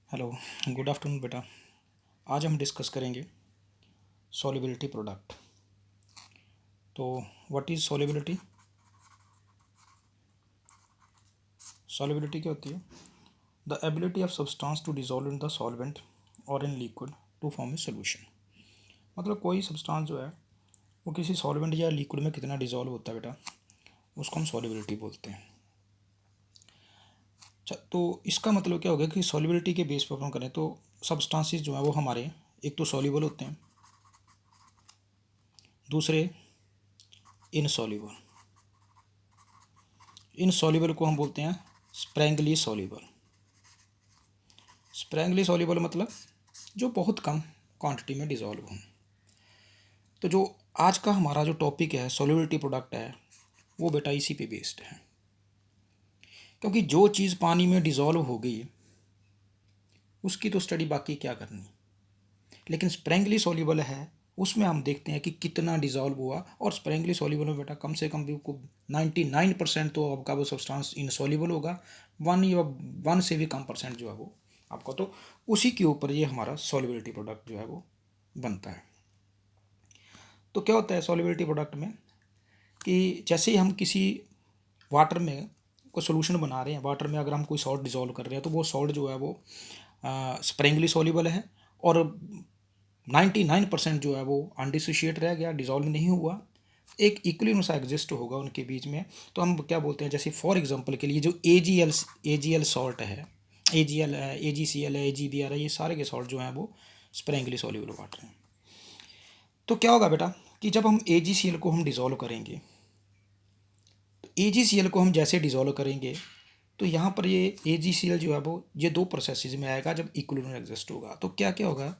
Hello, good afternoon बेटा। आज हम डिस्कस करेंगे सॉल्युबिलिटी प्रोडक्ट। तो व्हाट इज़ सॉल्युबिलिटी? सॉल्युबिलिटी क्या होती है? The ability of substance to dissolve in the solvent or in liquid to form a solution. मतलब कोई सब्सटेंस जो है वो किसी सॉल्वेंट या लिक्विड में कितना डिजॉल्व होता है बेटा, उसको हम सॉल्युबिलिटी बोलते हैं। अच्छा, तो इसका मतलब क्या हो गया कि सॉल्युबिलिटी के बेस पर हम करें तो सब्सटेंसेस जो है वो हमारे एक तो सॉल्युबल होते हैं, दूसरे इनसॉल्युबल। इनसॉल्युबल को हम बोलते हैं स्प्रैंगली सॉल्युबल। स्प्रैंगली सॉल्युबल मतलब जो बहुत कम क्वांटिटी में डिज़ोल्व हों। तो जो आज का हमारा जो टॉपिक है सॉल्युबिलिटी प्रोडक्ट है वो बेटा इसी पे बेस्ड है, क्योंकि जो चीज़ पानी में डिज़ोल्व हो गई उसकी तो स्टडी बाकी क्या करनी, लेकिन स्प्रैंगली सॉल्युबल है उसमें हम देखते हैं कि कितना डिज़ोल्व हुआ। और स्प्रैंगली सॉल्युबल में बेटा कम से कम भी को 99% तो आपका वो सब्सटेंस इनसॉल्युबल होगा। 1 से भी कम परसेंट जो है वो आपका, तो उसी के ऊपर ये हमारा सॉल्युबिलिटी प्रोडक्ट जो है वो बनता है। तो क्या होता है सॉल्युबिलिटी प्रोडक्ट में कि जैसे ही हम किसी वाटर में कोई सोल्यूशन बना रहे हैं, वाटर में अगर हम कोई सॉल्ट डिज़ोल्व कर रहे हैं तो वो सॉल्ट जो है वो स्प्रिंगली सॉल्युबल है और 99% जो है वो अनडिसोशिएट रह गया, डिज़ोल्व नहीं हुआ, एक इक्विलिब्रियम सा एग्जिस्ट होगा उनके बीच में। तो हम क्या बोलते हैं, जैसे फॉर एग्जांपल के लिए जो ए जी एल सॉल्ट है, ए जी एल है, ए जी सी एल है, ए जी बी आर है, ये सारे के सॉल्ट जो हैं वो स्प्रिंगली सॉल्युबल वाटर हैं। तो क्या होगा बेटा कि जब हम ए जी सी एल को हम डिज़ोल्व करेंगे, ए जी सी एल को हम जैसे डिज़ोल्व करेंगे तो यहाँ पर ये ए जी सी एल जो है वो ये दो प्रोसेसेस में आएगा जब इक्विलिब्रियम एग्जिस्ट होगा। तो क्या क्या होगा,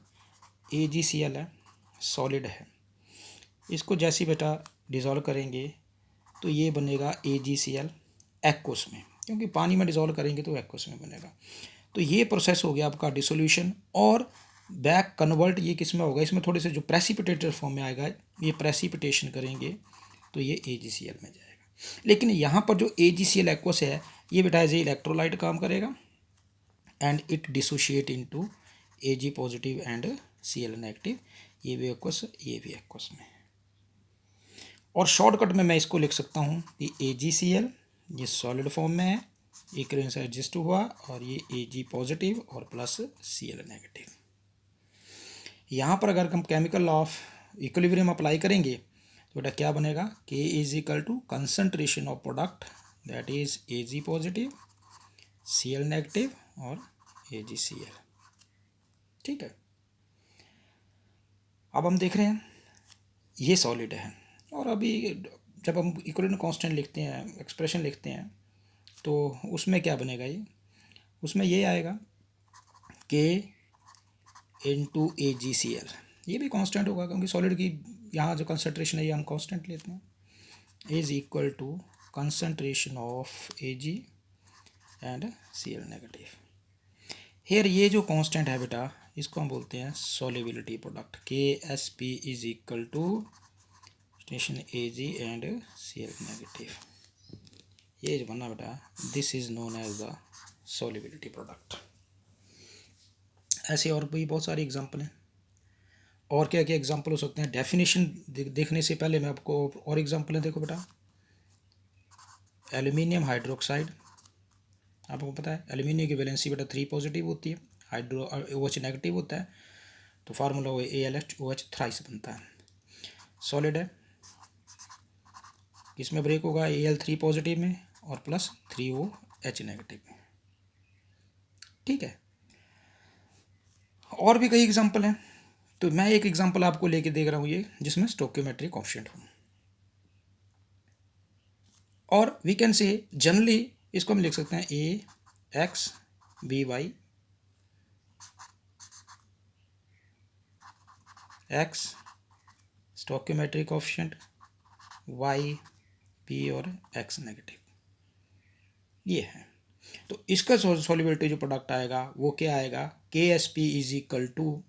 ए जी सी एल है, सॉलिड है, इसको जैसे ही बेटा डिज़ोल्व करेंगे तो ये बनेगा ए जी सी एल एक्वस में, क्योंकि पानी में डिज़ोल्व करेंगे तो एक्वस में बनेगा। तो ये प्रोसेस हो गया आपका डिसोल्यूशन। और बैक कन्वर्ट ये किस में होगा, इसमें थोड़े से जो प्रेसिपिटेटेड फॉर्म में आएगा, ये प्रेसिपिटेशन करेंगे तो ये ए जी सी एल में जाएगा। लेकिन यहाँ पर जो ए जी सी एल एक्वस है ये बेटा एज ए इलेक्ट्रोलाइट काम करेगा and it dissociate into A G positive and C L negative, ये भी एक्वस, ये भी एक्वस में। और शॉर्टकट में मैं इसको लिख सकता हूँ कि ए जी सी एल ये सॉलिड फॉर्म में है, इक्विलिब्रियम से एडजस्ट हुआ और ये ए जी पॉजिटिव और प्लस सी एल नेगेटिव। यहाँ पर अगर हम chemical law of equilibrium apply करेंगे तो बेटा क्या बनेगा, K is equal to concentration of product that is A G positive, C L negative और ए जी सी एल। ठीक है, अब हम देख रहे हैं ये सॉलिड है और अभी जब हम इक्विलिब्रियम कांस्टेंट लिखते हैं, एक्सप्रेशन लिखते हैं, तो उसमें क्या बनेगा, ये उसमें ये आएगा के इंटू ए जी सी एल, ये भी कांस्टेंट होगा क्योंकि सॉलिड की यहाँ जो कंसनट्रेशन है ये हम कांस्टेंट लेते हैं, is equal to concentration of A G and C L negative. Here ये जो कांस्टेंट है बेटा इसको हम बोलते हैं solubility product, K S P is equal to station A G and C L negative. ये जो बना बेटा this is known as the solubility product. ऐसे और भी बहुत सारे एग्जाम्पल हैं। और क्या क्या एग्जाम्पल हो सकते हैं, डेफिनेशन देखने से पहले मैं आपको और एग्जाम्पल है, देखो बेटा एल्यूमिनियम हाइड्रोक्साइड, आपको पता है एल्यूमिनियम की वैलेंसी बेटा 3 पॉजिटिव होती है, हाइड्रो ओ एच नेगेटिव होता है, तो फार्मूला वो A L H O H thrice बनता है। सॉलिड है, किसमें ब्रेक होगा, ए एल 3 पॉजिटिव में और प्लस 3 ओ एच नेगेटिव में। ठीक है, और भी कई एग्जाम्पल हैं, तो मैं एक एग्जाम्पल आपको लेके देख रहा हूँ ये जिसमें स्टोक्योमेट्रिक कोएफिशिएंट हो, और वी कैन से जनरली इसको हम लिख सकते हैं A X B Y X stoichiometric coefficient, Y P और एक्स नेगेटिव, ये है। तो इसका सॉल्युबिलिटी जो प्रोडक्ट आएगा वो क्या आएगा, K S P is equal to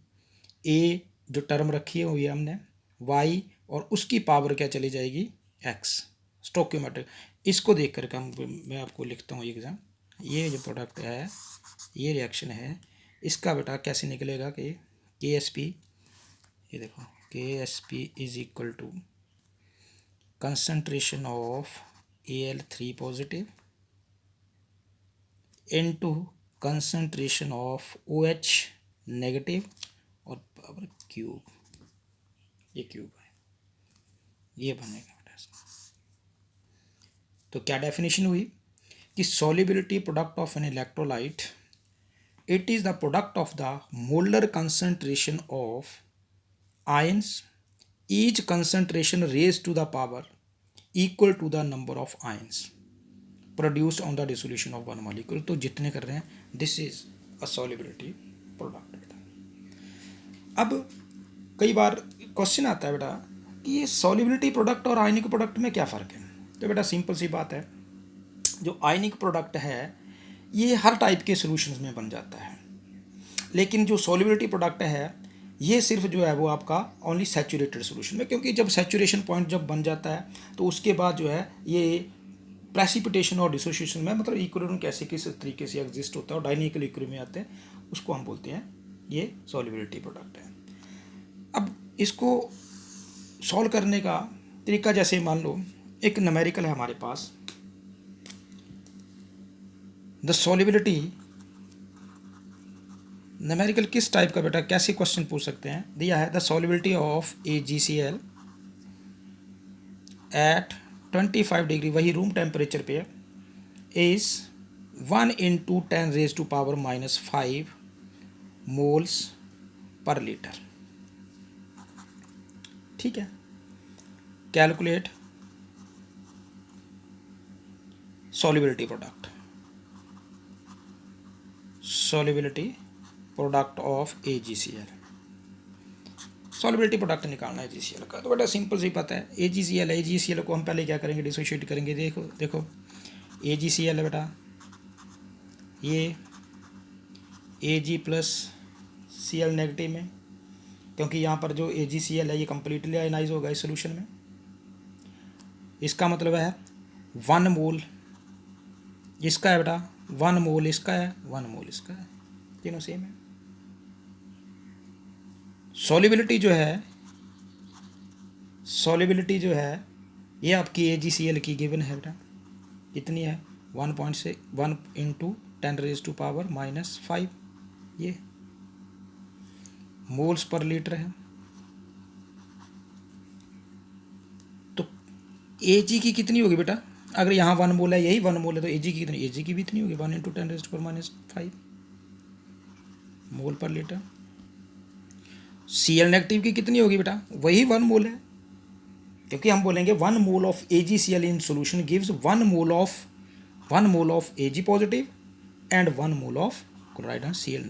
A जो टर्म रखी हुई है हमने वाई और उसकी पावर क्या चली जाएगी एक्स, स्टोक्योमेट्रिक। इसको देख करके हम मैं आपको लिखता हूँ एग्जाम, ये जो प्रोडक्ट है ये रिएक्शन है इसका बेटा कैसे निकलेगा कि के एस पी, ये देखो K S P is equal to concentration of Al3 positive into concentration of OH negative और पावर क्यूब, ये क्यूब है, ये बनेगा बेटा इसका। तो क्या डेफिनेशन हुई कि solubility product of an electrolyte, it is the product of the molar concentration of ions, each concentration raised to the power equal to the number of ions produced on the dissolution of one molecule। तो जितने कर रहे हैं, this is a solubility product बेटा। अब कई बार question आता है बेटा कि ये सॉल्युबिलिटी प्रोडक्ट और आयनिक प्रोडक्ट में क्या फ़र्क है। तो बेटा सिंपल सी बात है, जो आयनिक प्रोडक्ट है ये हर टाइप के सॉल्यूशंस में बन जाता है, लेकिन जो सॉल्युबिलिटी प्रोडक्ट है ये सिर्फ जो है वो आपका ओनली सैचुरेटेड सॉल्यूशन में, क्योंकि जब सैचुरेशन पॉइंट जब बन जाता है तो उसके बाद जो है ये प्रेसिपिटेशन और डिसोसिएशन में, मतलब इक्विलिब्रियम कैसे किस तरीके से एग्जिस्ट होता है और डायनेमिकल इक्विलिब्रियम में आते हैं, उसको हम बोलते हैं ये सॉल्युबिलिटी प्रोडक्ट है। अब इसको सॉल्व करने का तरीका, जैसे मान लो एक न्यूमेरिकल है हमारे पास, द सॉल्युबिलिटी, न्यूमेरिकल किस टाइप का बेटा, कैसे क्वेश्चन पूछ सकते हैं, दिया है the solubility of AgCl at 25 degree, वही रूम टेम्परेचर पे, इज 1 × 10⁻⁻5 मोल्स पर लीटर। ठीक है, calculate solubility product, solubility product of AgCl, solubility product निकालना है AgCl का। तो बेटा सिंपल सी पता है, AgCl को हम पहले क्या करेंगे, डिसोशिएट करेंगे। देखो AgCl है बेटा, ये Ag प्लस Cl नेगेटिव में, क्योंकि यहाँ पर जो AgCl है ये कम्प्लीटली आयनाइज होगा इस सोल्यूशन में। इसका मतलब है 1 मोल इसका है बेटा, 1 मोल इसका है, 1 मोल इसका है, तीनों सेम है। सॉल्युबिलिटी जो है ये आपकी AgCl की गिवन है बेटा, कितनी है, 1 × 10⁻⁻5 ये मोल्स पर लीटर है। तो Ag की कितनी होगी बेटा, अगर यहाँ 1 मोल है, यही 1 मोल है, तो Ag की कितनी, Ag की भी इतनी होगी, 1 × 10⁻⁵ मोल पर लीटर। Cl नेगेटिव की कितनी होगी बेटा, वही 1 मोल है, क्योंकि हम बोलेंगे 1 mole of AgCl in solution gives 1 mole of Ag positive and 1 mole of chloride Cl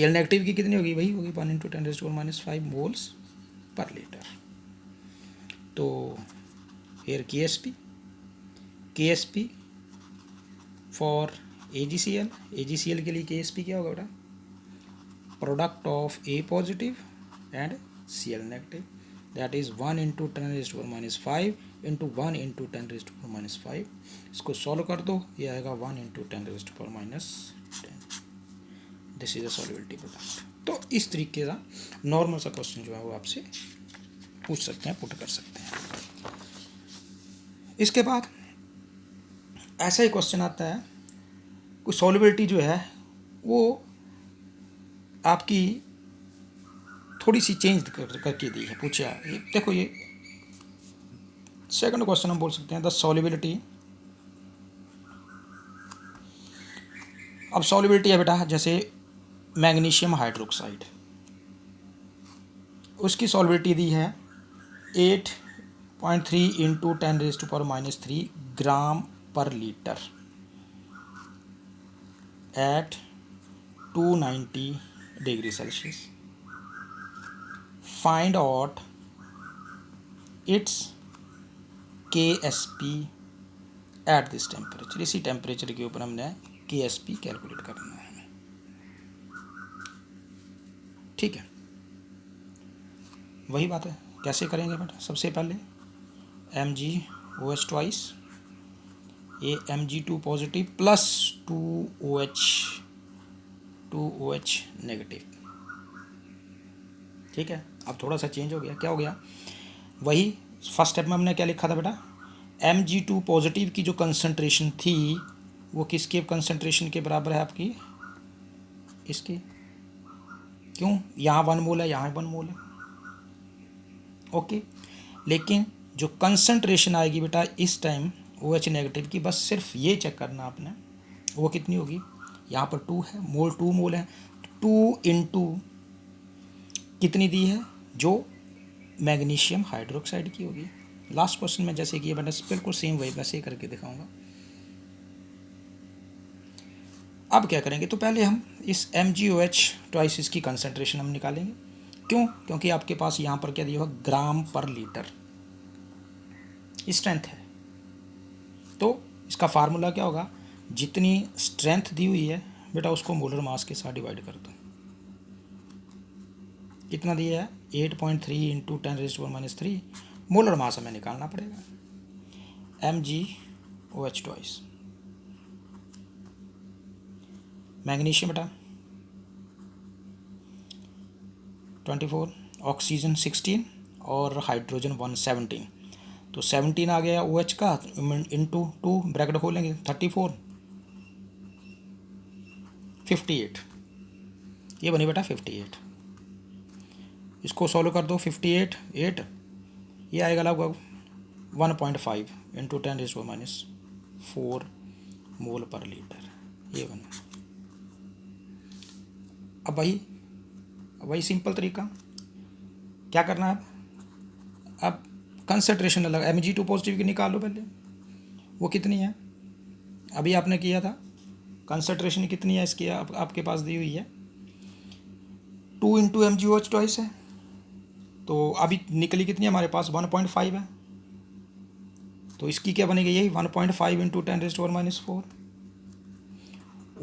negative की कितनी होगी, वही होगी 1 × 10⁻⁵ मोल्स पर लीटर। तो हेयर KSP फॉर AgCl के लिए KSP क्या होगा बेटा, product of A positive and Cl negative, that is 1 × 10⁻⁵ into 1 × 10⁻⁵। इसको सॉल्व कर दो, ये आएगा 1 × 10⁻10। This is a solubility product. तो इस तरीके का नॉर्मल सा क्वेश्चन जो है वो आपसे पूछ सकते हैं, पुट कर सकते हैं। इसके बाद ऐसा ही क्वेश्चन आता है, कोई सॉल्युबिलिटी जो है वो आपकी थोड़ी सी चेंज करके दी है, पूछा है। देखो ये सेकंड क्वेश्चन हम बोल सकते हैं, द सॉल्युबिलिटी, अब सॉल्युबिलिटी है बेटा जैसे मैग्नीशियम हाइड्रोक्साइड, उसकी सॉल्युबिलिटी दी है 8.3 × 10⁻³ ग्राम पर litre at 290 degree Celsius. Find out it's KSP at this temperature. इसी टेम्परेचर के ऊपर हमने KSP कैलकुलेट करना है। ठीक है, वही बात है, कैसे करेंगे बेटा, सबसे पहले MgOH2 ये Mg2 positive plus 2OH negative. ठीक है, अब थोड़ा सा चेंज हो गया, क्या हो गया, वही फर्स्ट स्टेप में हमने क्या लिखा था बेटा, Mg2 पॉजिटिव की जो कंसंट्रेशन थी वो किसके कंसंट्रेशन के बराबर है आपकी, इसकी। क्यों, यहाँ 1 मोल है, यहाँ 1 मोल है। ओके, लेकिन जो कंसंट्रेशन आएगी बेटा इस टाइम OH नेगेटिव की, बस सिर्फ ये चेक करना आपने, वो कितनी होगी, यहाँ पर 2 है, मोल 2 मोल है, 2 इंटू कितनी दी है, जो मैग्नीशियम हाइड्रोक्साइड की होगी। लास्ट क्वेश्चन में जैसे कि ये मैंने बिल्कुल सेम वही वैसे ही करके दिखाऊंगा। अब क्या करेंगे, तो पहले हम इस MgOH ट्वाइस इसकी कंसंट्रेशन हम निकालेंगे। क्यों, क्योंकि आपके पास यहाँ पर क्या दिया हुआ, ग्राम पर लीटर स्ट्रेंथ है, तो इसका फार्मूला क्या होगा, जितनी स्ट्रेंथ दी हुई है बेटा उसको मोलर मास के साथ डिवाइड कर दो। कितना दिया है, 8.3 इंटू 10⁻³ मोलर मास हमें निकालना पड़ेगा। MgOH ट्वाइस, मैग्नीशियम बेटा 24, ऑक्सीजन 16 और हाइड्रोजन 117, तो 17 आ गया OH का इंटू 2 ब्रैकेट खोलेंगे 34, 58, ये बनी बेटा 58। इसको सॉल्व कर दो, 58 8, ये आएगा लगभग 1.5 इंटू 10⁻⁴ मोल पर लीटर, ये बना। अब वही सिंपल तरीका, क्या करना है, अब कंसंट्रेशन अलग, Mg2 पॉजिटिव की निकाल लो पहले, वो कितनी है, अभी आपने किया था, कंसंट्रेशन कितनी है इसकी, आपके पास दी हुई है 2 इंटू MgOH ट्वाइस है, तो अभी निकली कितनी है हमारे पास, 1.5 है, तो इसकी क्या बनेगी, यही 1.5 इंटू 10⁻⁴।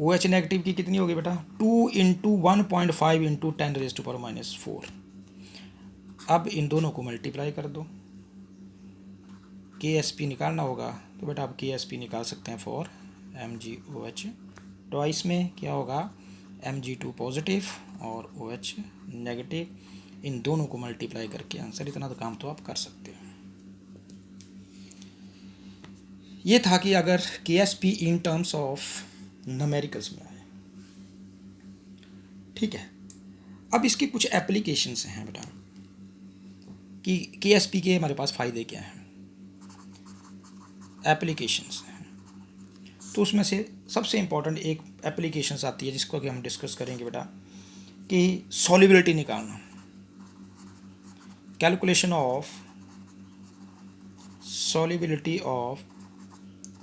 OH नेगेटिव की कितनी होगी बेटा, 2 इंटू 1.5 इंटू 10⁻⁴। अब इन दोनों को मल्टीप्लाई कर दो, KSP निकालना होगा, तो बेटा आप KSP निकाल सकते हैं फॉर MgOH ट्वाइस में क्या होगा, Mg2 पॉजिटिव और OH नेगेटिव, इन दोनों को मल्टीप्लाई करके आंसर, इतना तो काम तो आप कर सकते हो। ये था कि अगर KSP in terms of numericals में आए। ठीक है, अब इसकी कुछ एप्लीकेशंस हैं बेटा, कि KSP के हमारे पास फ़ायदे क्या हैं, एप्लीकेशंस हैं। तो उसमें से सबसे इम्पोर्टेंट एक एप्लीकेशंस आती है जिसको कि हम डिस्कस करेंगे बेटा, कि सॉल्युबिलिटी निकालना, calculation of solubility of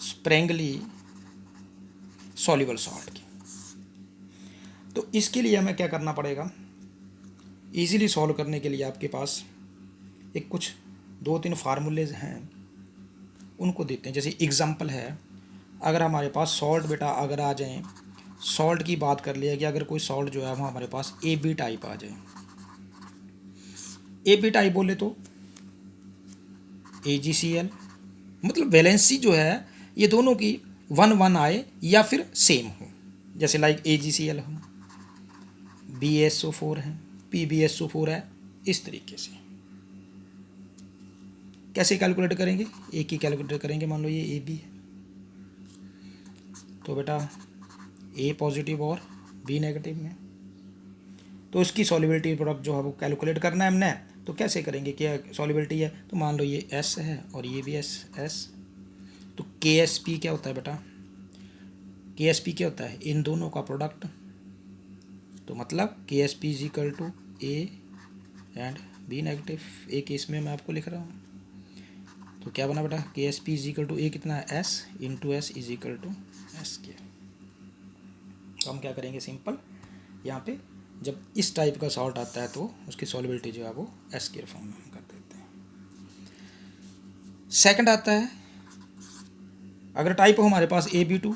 sparingly soluble salt की। तो इसके लिए हमें क्या करना पड़ेगा, इजीली सॉल्व करने के लिए आपके पास एक कुछ 2-3 फार्मूलेज हैं, उनको देते हैं। जैसे एग्जांपल है, अगर हमारे पास सॉल्ट बेटा अगर आ जाए, सॉल्ट की बात कर लिया कि अगर कोई सॉल्ट जो है वो हमारे पास AB टाइप आ जाए, AB टाइप बोले तो AgCl, मतलब वैलेंसी जो है ये दोनों की 1-1 आए या फिर सेम हो, जैसे लाइक AgCl हो, BaSO4 है, PbSO4 है, इस तरीके से। कैसे कैलकुलेट करेंगे, एक ही कैलकुलेट करेंगे, मान लो ये AB है, तो बेटा A पॉजिटिव और B नेगेटिव में, तो इसकी सॉल्युबिलिटी प्रोडक्ट जो है वो कैलकुलेट करना है हमने। तो कैसे करेंगे, क्या सॉल्युबिलिटी है, तो मान लो ये S है और ये भी S, तो KSP क्या होता है बेटा, KSP क्या होता है, इन दोनों का प्रोडक्ट, तो मतलब KSP is equal to A and B negative. एक केस में मैं आपको लिख रहा हूँ, तो क्या बना बेटा, KSP is equal to A कितना है, S into S is equal to S के। तो हम क्या करेंगे, सिंपल यहाँ पे जब इस टाइप का सॉल्ट आता है तो उसकी सॉल्युबिलिटी जो है वो S के फॉर्म में हम कर देते हैं। सेकंड आता है, अगर टाइप हो हमारे पास AB2,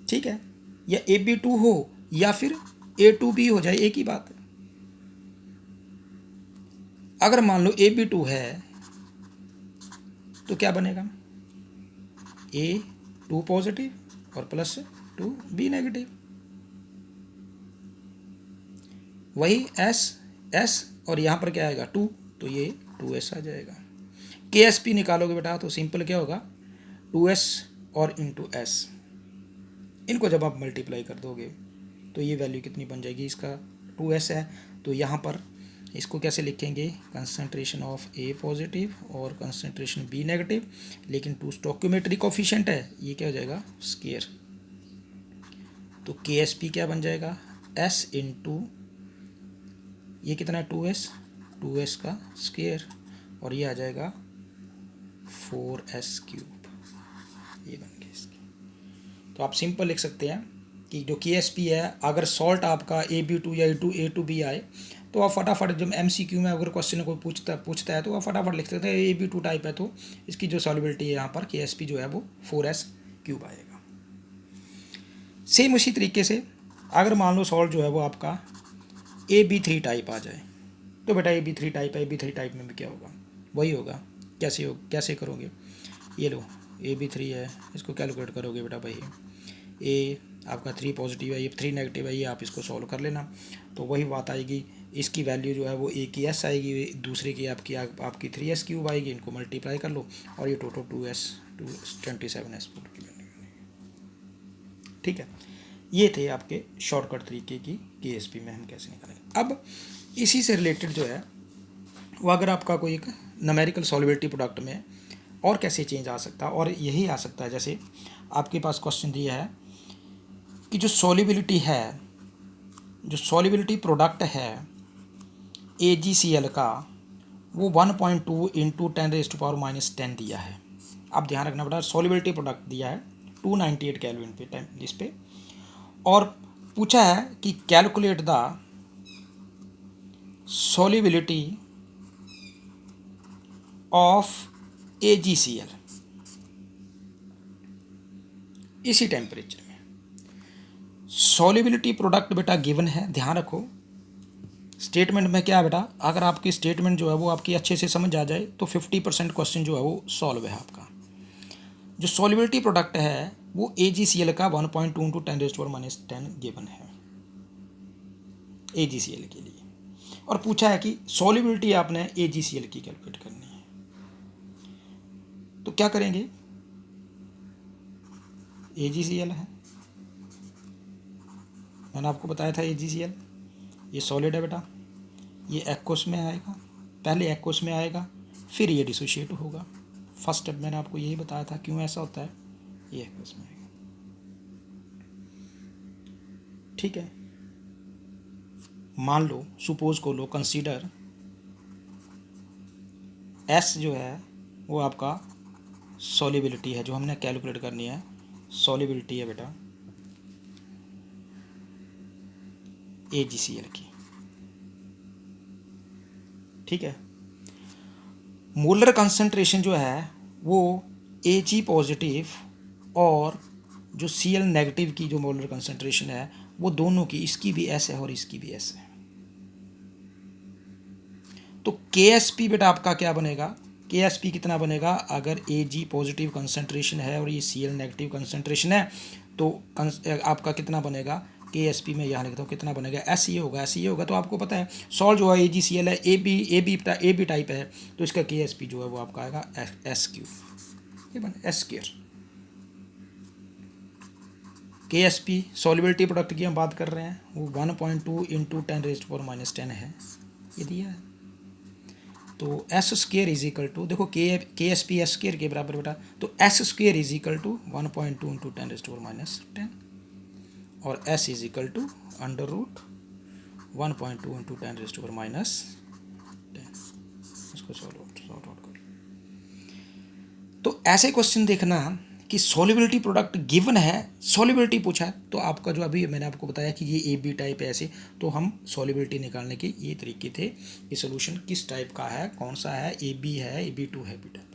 ठीक है, या AB2 हो या फिर A2B हो जाए, एक ही बात है। अगर मान लो AB2 है तो क्या बनेगा, A2 पॉजिटिव और प्लस 2B नेगेटिव, वही S और यहाँ पर क्या आएगा 2, तो ये 2S आ जाएगा। KSP निकालोगे बेटा तो सिंपल क्या होगा 2S और इंटू S, इनको जब आप मल्टीप्लाई कर दोगे तो ये वैल्यू कितनी बन जाएगी, इसका 2S है तो यहाँ पर इसको कैसे लिखेंगे, कंसंट्रेशन ऑफ A पॉजिटिव और कंसंट्रेशन B नेगेटिव, लेकिन 2 स्टोइकियोमेट्रिक कोफिशिएंट है, ये क्या हो जाएगा स्केयर, तो KSP क्या बन जाएगा S इंटू ये कितना है 2S का स्केयर, और ये आ जाएगा 4S क्यूब, ये बन गया इसकी। तो आप सिंपल लिख सकते हैं कि जो KSP है, अगर सॉल्ट आपका AB2 या A2B आए तो आप फटाफट, जब MCQ में अगर क्वेश्चन कोई पूछता है तो आप फटाफट लिख सकते हैं AB2 टाइप है तो इसकी जो सॉल्युबिलिटी है यहाँ पर KSP जो है वो 4S क्यूब आएगा। सेम उसी तरीके से अगर मान लो सॉल्ट जो है वो आपका AB3 टाइप आ जाए, तो बेटा AB3 टाइप है, AB3 टाइप में भी क्या होगा, वही होगा। कैसे करोगे, ये लो AB3 है, इसको कैलकुलेट करोगे बेटा भाई, A आपका 3 पॉजिटिव है, ये 3 नेगेटिव है, ये आप इसको सॉल्व कर लेना तो वही बात आएगी। इसकी वैल्यू जो है वो A की S आएगी, दूसरे की आपकी 3S क्यूब आएगी, इनको मल्टीप्लाई कर लो और ये टोटल 27S की वैल्यू। ठीक है, ये थे आपके शॉर्टकट तरीके की KSP में हम कैसे निकालेंगे। अब इसी से रिलेटेड जो है वो अगर आपका कोई एक न्यूमेरिकल सॉल्युबिलिटी प्रोडक्ट में और कैसे चेंज आ सकता है, और यही आ सकता है जैसे आपके पास क्वेश्चन दिया है कि जो सॉल्युबिलिटी प्रोडक्ट है AgCl का, वो 1.2 इंटू 10⁻⁻10 दिया है। आप ध्यान रखना बेटा, सॉल्युबिलिटी प्रोडक्ट दिया है 298 केल्विन पे टाइम जिस पे, और पूछा है कि calculate the solubility of AgCl इसी टेम्परेचर में। सॉल्युबिलिटी प्रोडक्ट बेटा गिवन है, ध्यान रखो स्टेटमेंट में क्या है बेटा, अगर आपकी स्टेटमेंट जो है वो आपकी अच्छे से समझ आ जाए तो 50% क्वेश्चन जो है वो सॉल्व है आपका। जो सॉल्युबिलिटी प्रोडक्ट है वो AgCl का 1.2 इंटू 10⁻⁻10 गिवन है AgCl के लिए, और पूछा है कि सॉल्युबिलिटी आपने AgCl की कैलकुलेट करनी है, तो क्या करेंगे, AgCl है, मैंने आपको बताया था AgCl, ये सॉलिड है बेटा, ये एक्वस में आएगा, पहले एक्वस में आएगा फिर ये डिसोशिएट होगा। फर्स्ट स्टेप मैंने आपको यही बताया था क्यों ऐसा होता है, ये एक्वस में आएगा। ठीक है, मान लो सुपोज को लो, कंसीडर S जो है वो आपका सॉल्युबिलिटी है, जो हमने कैलकुलेट करनी है सॉल्युबिलिटी है बेटा AgCl की। ठीक है, मोलर कंसंट्रेशन जो है वो Ag पॉजिटिव और जो Cl नेगेटिव की जो मोलर कंसंट्रेशन है वो दोनों की, इसकी भी S है और इसकी भी S है, तो KSP बेटा आपका क्या बनेगा, KSP कितना बनेगा, अगर Ag पॉजिटिव कंसंट्रेशन है और ये Cl नेगेटिव कंसंट्रेशन है तो आपका कितना बनेगा, KSP में यहाँ लिखता हूँ कितना बनेगा, S ये होगा। तो आपको पता है सॉल्ट जो है AgCl है, AB टाइप है, तो इसका KSP जो है वो आपका आएगा S क्यूब, ये बने S square. KSP solubility product की हम बात कर रहे हैं, वो 1.2 इंटू 10⁻⁻10 है, ये दिया है। तो S square is equal to, देखो KSP S स्क्वायर के बराबर बेटा, तो S square is equal to 1.2 into 10⁻⁻10 और S is equal to under root 1.2 into 10⁻⁻10। इसको सॉल्व आउट कर। तो ऐसे क्वेश्चन देखना कि सॉल्युबिलिटी प्रोडक्ट गिवन है, सॉल्युबिलिटी पूछा है, तो आपका जो अभी मैंने आपको बताया कि ये AB टाइप है ऐसे, तो हम सॉल्युबिलिटी निकालने के ये तरीके थे कि सोल्यूशन किस टाइप का है, कौन सा है, AB है, AB2 है, B टाइप।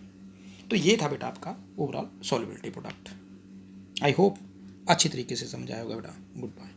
तो ये था बेटा आपका overall solubility product. I hope अच्छी तरीके से समझाया होगा बेटा। Good bye.